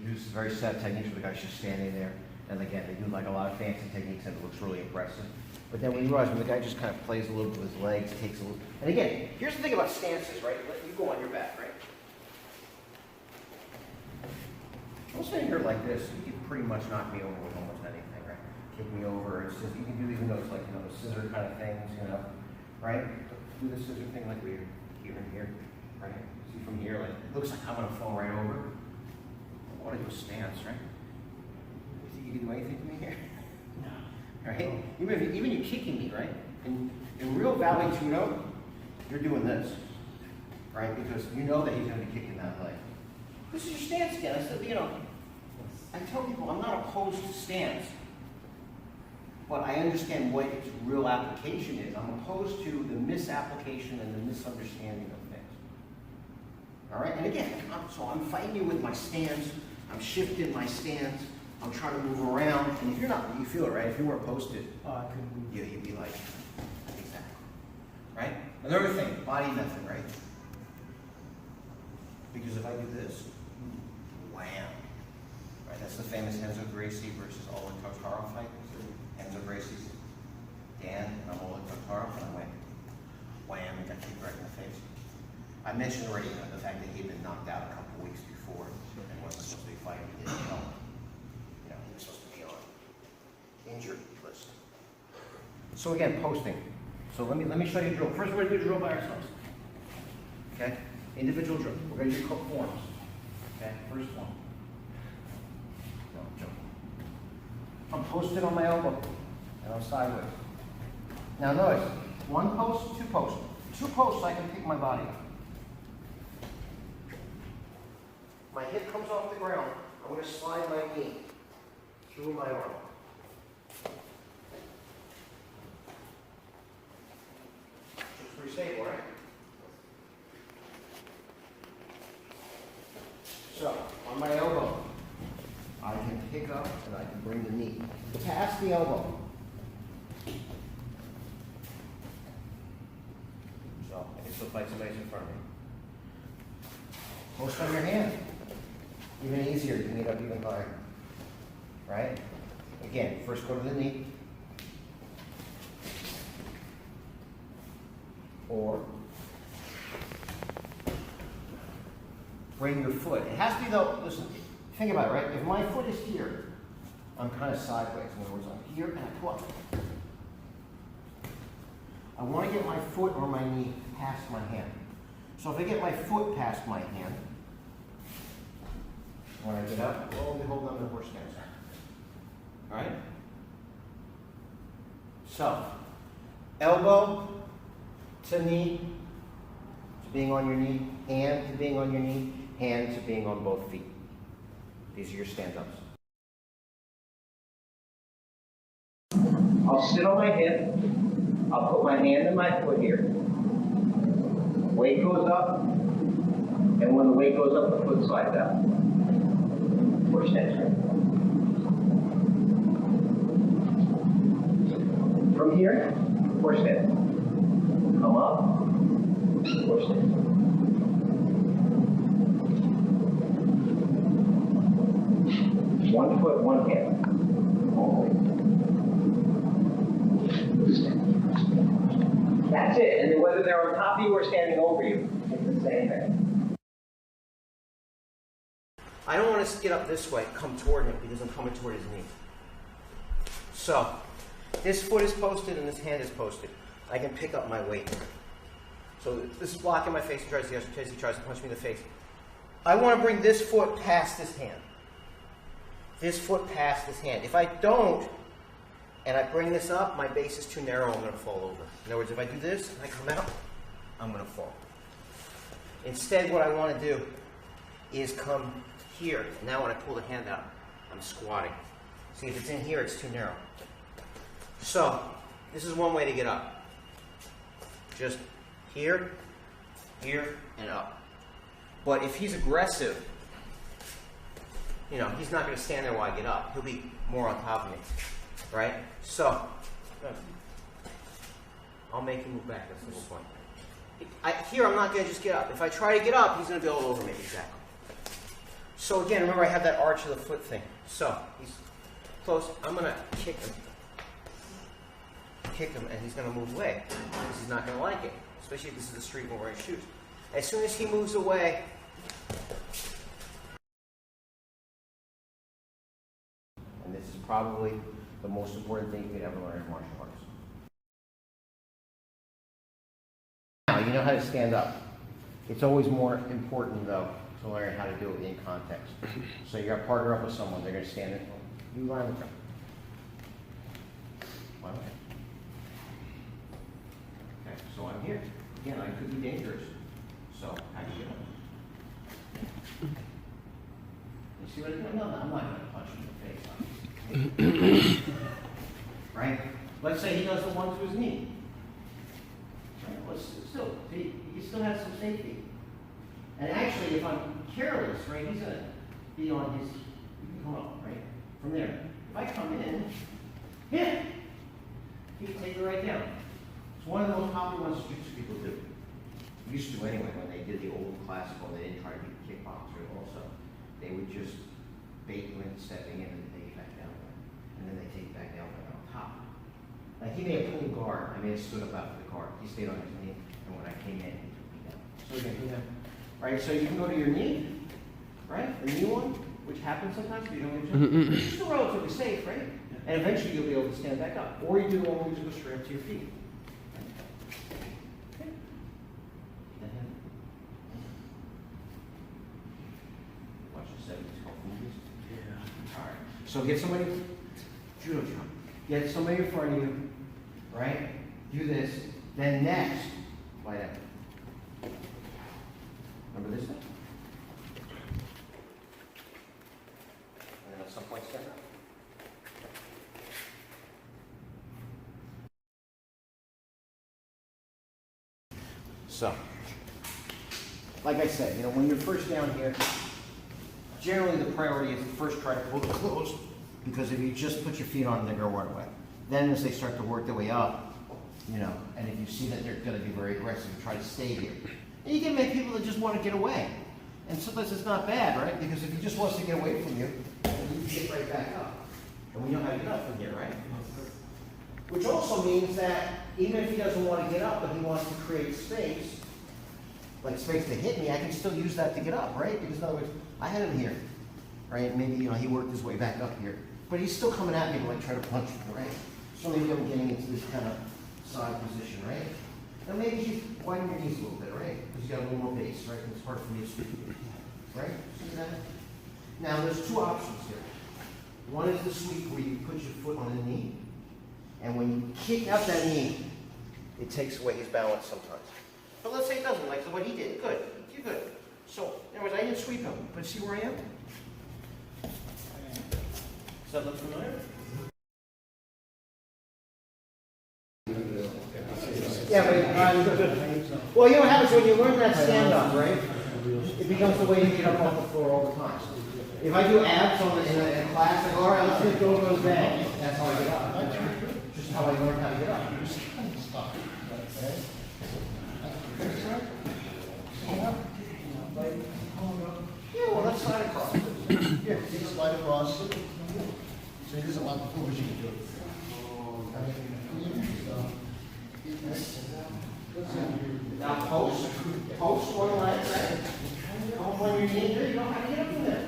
use very set techniques where the guy's just standing there. And again, they do like a lot of fancy techniques and it looks really impressive. But then when you realize when the guy just kind of plays a little bit with his legs, takes a little. And again, here's the thing about stances, right? You go on your back, right? I'm standing here like this, you can pretty much knock me over with almost anything, right? Kick me over. It's just, you can do even though it's like, you know, the scissor kind of things, you know, right? Do the scissor thing like we're here and here, right? See from here, like, it looks like I'm going to fall right over. I want to do a stance, right? You think you can do anything to me here? No. Right? Even you kicking me, right? In real Valley Judo, you're doing this, right? Because you know that he's going to be kicking that leg. This is your stance again. I said, you know, I tell people I'm not opposed to stance, but I understand what its real application is. I'm opposed to the misapplication and the misunderstanding of things. All right? And again, so I'm fighting you with my stance. I'm shifting my stance. I'm trying to move around. And if you're not, you feel it, right? If you weren't posted, I couldn't move. yeah, you'd be like, exactly. Right? Another thing, body method, right? Because if I do this, wham. Right? That's the famous Enzo Gracie versus Oleg Totaro fight. Enzo Gracie's Dan, and I'm Oleg Totaro, and I went wham and got kicked right in the face. I mentioned already the fact that he'd been knocked out a couple weeks before and wasn't supposed to be fighting. He didn't know. You know, he was supposed to be on injured list. So again, posting. So let me show you a drill. First, we're going to do a drill by ourselves. Okay? Individual drill. We're going to do forms. Okay? First one. No, jump. I'm posted on my elbow. And I'm sideways. Now notice, one post, two posts. Two posts, I can pick my body up. My hip comes off the ground. I'm going to slide my knee through my arm. It's pretty stable, right? So, on my elbow, I can pick up and I can bring the knee past the elbow. So, I can still fight somebody in front of me. Post on your hand. Even easier, you can get up even higher. Right? Again, first go to the knee. Or bring your foot. It has to be though, listen, think about it, right? If my foot is here, I'm kind of sideways. In other words, I'm here and I pull up. I want to get my foot or my knee past my hand. So if I get my foot past my hand, when I get up, we'll only hold on to the horse stance. All right? So, elbow to knee, to being on your knee, hand to being on your knee, hand to being on both feet. These are your stand-ups. I'll sit on my hip. I'll put my hand and my foot here. Weight goes up, and when the weight goes up, the foot slides out. Horse stance, right? From here, horse stance. Come up, horse stance. One foot, one hand. That's it. And then whether they're on top of you or standing over you, it's the same thing. I don't want to get up this way, come toward him, because I'm coming toward his knee. So, this foot is posted and this hand is posted. I can pick up my weight. So this is blocking my face. He tries to punch me in the face. I want to bring this foot past this hand. This foot past this hand. If I don't, and I bring this up, my base is too narrow, I'm going to fall over. In other words, if I do this and I come out, I'm going to fall. Instead, what I want to do is come here. And now when I pull the hand out, I'm squatting. See, if it's in here, it's too narrow. So, this is one way to get up. Just here, here, and up. But if he's aggressive, you know, he's not going to stand there while I get up. He'll be more on top of me. Right? So, I'll make him move back. That's the whole point. Here, I'm not going to just get up. If I try to get up, he's going to be all over me. Exactly. So again, remember I have that arch of the foot thing. So he's close. I'm going to kick him, and he's going to move away because he's not going to like it, especially if this is the street where we're wearing shoes. As soon as he moves away, and this is probably the most important thing you could ever learn in martial arts. Now, you know how to stand up. It's always more important, though, to learn how to do it in context. So you're going to partner up with someone. They're going to stand in. You line with them. Okay, so I'm here. Again, I could be dangerous. So how do you get up? You see what I'm doing? No, I'm not going to punch him in the face. Right? Let's say he does the one to his knee. Right? Well, still, see, he still has some safety. And actually, if I'm careless, right, he's going to be on his, you can come up, right? From there. If I come in, hit, he can take it right down. It's one of the most popular ones jiu-jitsu people do. Used to anyway, when they did the old classical, they didn't try to be kickboxer also. They would just bait you into stepping in and take it back down there. And then they take it back down there on top. Like he may have pulled guard. I may have stood up after the guard. He stayed on his knee, and when I came in, he took me down. So again, do that. Right, so you can go to your knee, right? The knee one, which happens sometimes, but you don't get it. It's still relatively safe, right? And eventually you'll be able to stand back up. Or you do the one where you just go straight up to your feet. Okay. Watch the 70s called movies. Yeah. All right. So get somebody, judo jump. Get somebody in front of you, right? Do this. Then next, lie down. Remember this thing? And then at some point stand up. So, like I said, when you're first down here, generally the priority is to first try to pull it close, because if you just put your feet on, they're going to run away. Then as they start to work their way up, and if you see that they're going to be very aggressive, try to stay here. And you can make people that just want to get away. And sometimes it's not bad, right? Because if he just wants to get away from you, you can get right back up. And we know how to get up from here, right? Which also means that even if he doesn't want to get up, but he wants to create space, like space to hit me, I can still use that to get up, right? Because in other words, I had him here, right? Maybe, he worked his way back up here. But he's still coming at me to try to punch me, right? So maybe I'm getting into this kind of side position, right? Now maybe you widen your knees a little bit, right? Because you got a little more base, right? And it's hard for me to sweep, right? See that? Now there's two options here. One is the sweep where you put your foot on the knee, and when you kick out that knee, it takes away his balance sometimes. But let's say it doesn't, like what he did. Good, you're good. So, in other words, I didn't sweep him, but see where I am? Does that look familiar? Yeah, but well, what happens when you learn that stand-up, right? It becomes the way you get up off the floor all the time. If I do abs in a class, I go, all right, let's lift over those bags. That's how I get up. Just how I learned how to get up. Yeah, well, let's slide across. Yeah, you can slide across. So he doesn't want the push you to do it. Now post one leg, right? Come up on your knee, there you go, how to get up from there.